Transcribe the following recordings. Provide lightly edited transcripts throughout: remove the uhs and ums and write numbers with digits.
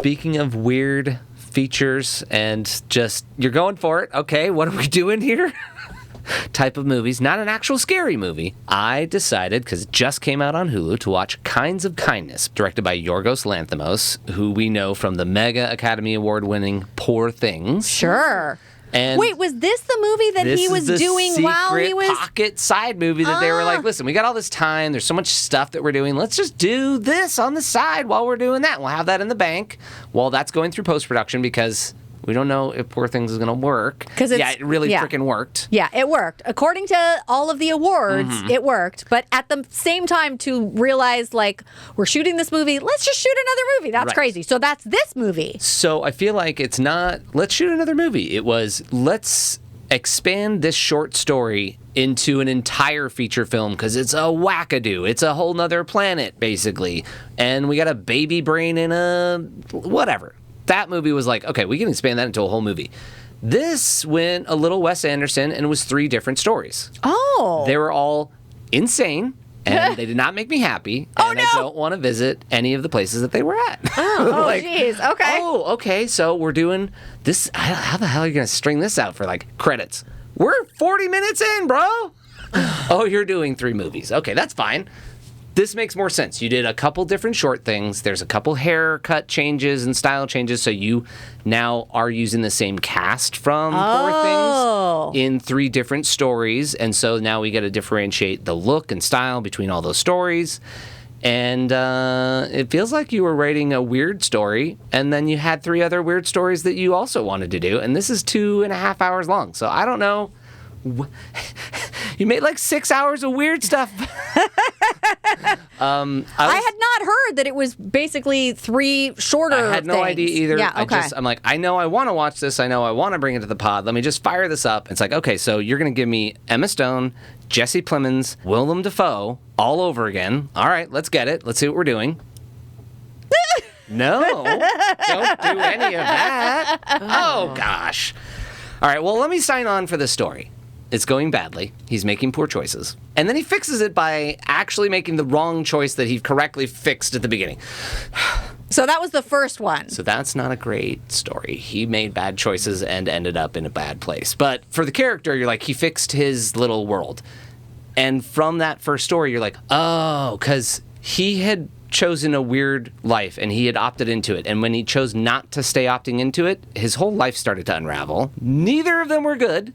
speaking of weird features and just, you're going for it. Okay, what are we doing here? Type of movies, not an actual scary movie. I decided, because it just came out on Hulu, to watch Kinds of Kindness, directed by Yorgos Lanthimos, who we know from the Mega Academy Award-winning Poor Things. Sure. And wait, was this the movie that he was doing while he was... pocket side movie that they were like, listen, we got all this time, there's so much stuff that we're doing, let's just do this on the side while we're doing that. We'll have that in the bank while that's going through post-production, because we don't know if Poor Things is going to work. Yeah, it really freaking worked. Yeah, it worked. According to all of the awards, it worked. But at the same time, to realize, like, we're shooting this movie, let's just shoot another movie. That's crazy. So that's this movie. So I feel like it's not, let's shoot another movie. It was, let's expand this short story into an entire feature film, because it's a wackadoo. It's a whole nother planet, basically. And we got a baby brain in a whatever. That movie was like, okay, we can expand that into a whole movie. This went a little Wes Anderson, and it was 3 different stories. Oh. They were all insane, and they did not make me happy, and I don't want to visit any of the places that they were at. Oh, jeez. Okay. Oh, okay, so we're doing this. How the hell are you going to string this out for, like, credits? We're 40 minutes in, bro. Oh, you're doing 3 movies. Okay, that's fine. This makes more sense. You did a couple different short things. There's a couple haircut changes and style changes, so you now are using the same cast from Poor Things in 3 different stories, and so now we got to differentiate the look and style between all those stories. And it feels like you were writing a weird story, and then you had 3 other weird stories that you also wanted to do, and this is 2.5 hours long, so I don't know. You made like 6 hours of weird stuff. I had not heard that it was basically 3 shorter I had no things. idea either. Yeah, okay. I'm like, I know I want to watch this. I know I want to bring it to the pod. Let me just fire this up. It's like, okay, so you're going to give me Emma Stone, Jesse Plemons, Willem Dafoe all over again. All right, let's get it. Let's see what we're doing. No, don't do any of that. Oh, gosh. All right, well, let me sign on for this story. It's going badly. He's making poor choices. And then he fixes it by actually making the wrong choice that he correctly fixed at the beginning. So that was the first one. So that's not a great story. He made bad choices and ended up in a bad place. But for the character, you're like, he fixed his little world. And from that first story, you're like, oh, because he had chosen a weird life and he had opted into it. And when he chose not to stay opting into it, his whole life started to unravel. Neither of them were good.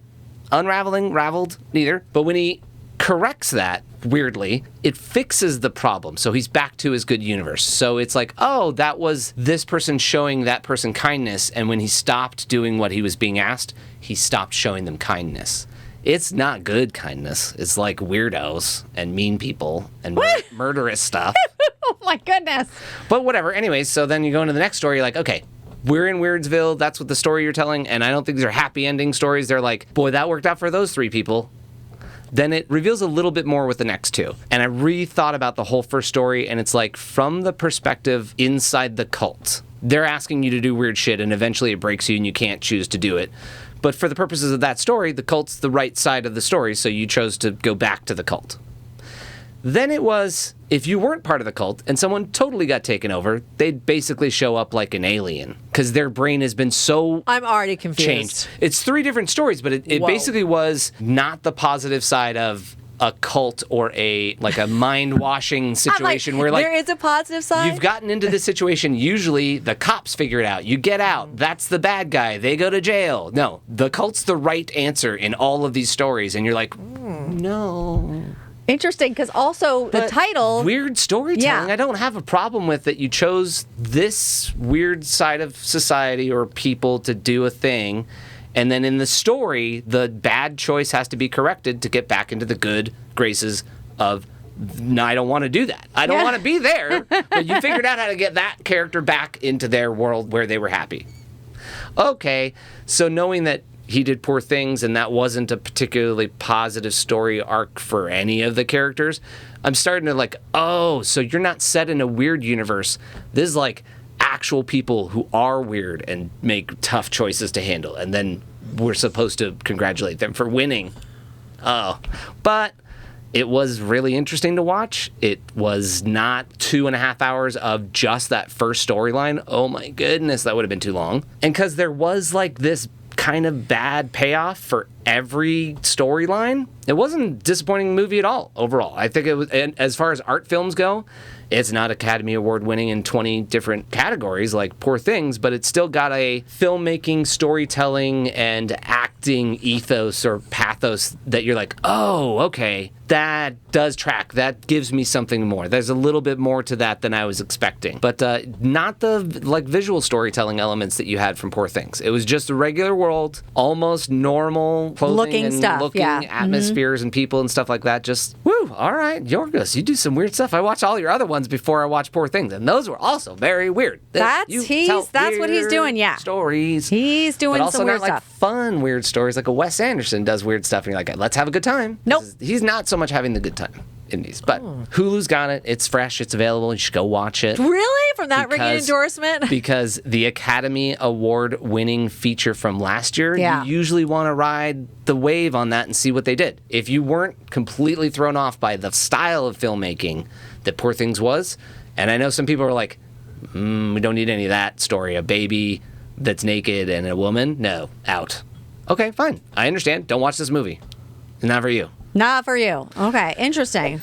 Raveled, neither. But when he corrects that, weirdly, it fixes the problem. So he's back to his good universe. So it's like, oh, that was this person showing that person kindness. And when he stopped doing what he was being asked, he stopped showing them kindness. It's not good kindness. It's like weirdos and mean people and murderous stuff. Oh, my goodness. But whatever. Anyways, so then you go into the next story, you're like, okay, we're in Weirdsville. That's what the story you're telling. And I don't think these are happy ending stories. They're like, boy, that worked out for those 3 people. Then it reveals a little bit more with the next 2. And I rethought about the whole first story. And it's like, from the perspective inside the cult, they're asking you to do weird shit. And eventually it breaks you and you can't choose to do it. But for the purposes of that story, the cult's the right side of the story. So you chose to go back to the cult. Then it was, if you weren't part of the cult and someone totally got taken over, they'd basically show up like an alien because their brain has been so I'm already confused. Changed. It's 3 different stories, but it basically was not the positive side of a cult or a mind-washing situation where there is a positive side. You've gotten into this situation. Usually the cops figure it out. You get out. That's the bad guy. They go to jail. No, the cult's the right answer in all of these stories. And you're like, no. Interesting, because also the title... Weird storytelling. I don't have a problem with that you chose this weird side of society or people to do a thing, and then in the story, the bad choice has to be corrected to get back into the good graces of, no, I don't want to do that. I don't want to be there, but you figured out how to get that character back into their world where they were happy. Okay, so knowing that he did Poor Things, and that wasn't a particularly positive story arc for any of the characters, I'm starting to like, oh, so you're not set in a weird universe. This is like actual people who are weird and make tough choices to handle, and then we're supposed to congratulate them for winning. Oh, but It was really interesting to watch. It was not 2.5 hours of just that first storyline. Oh my goodness, that would have been too long. And because there was like this kind of bad payoff for every storyline, it wasn't a disappointing movie at all overall. I think it was, and as far as art films go, it's not Academy Award winning in 20 different categories like Poor Things, but it's still got a filmmaking, storytelling, and acting ethos or pathos that you're like, oh, okay, that does track. That gives me something more. There's a little bit more to that than I was expecting. But not the like visual storytelling elements that you had from Poor Things. It was just a regular world, almost normal clothing looking and stuff, looking atmospheres and people and stuff like that. Just, woo, all right, Yorgos, you do some weird stuff. I watched all your other ones before I watched Poor Things, and those were also very weird. That's what he's doing, yeah. Stories. He's doing but also some weird not like stuff. fun weird stories like a Wes Anderson does weird stuff, and you're like, let's have a good time. Nope. He's not so much having the good time in these. But Hulu's got it. It's fresh. It's available. You should go watch it. Really? From that ringing endorsement? Because the Academy Award winning feature from last year, you usually want to ride the wave on that and see what they did. If you weren't completely thrown off by the style of filmmaking that Poor Things was, and I know some people are like, we don't need any of that story. A baby that's naked and a woman? No, out. Okay, fine. I understand. Don't watch this movie. It's not for you. Not for you. Okay, interesting.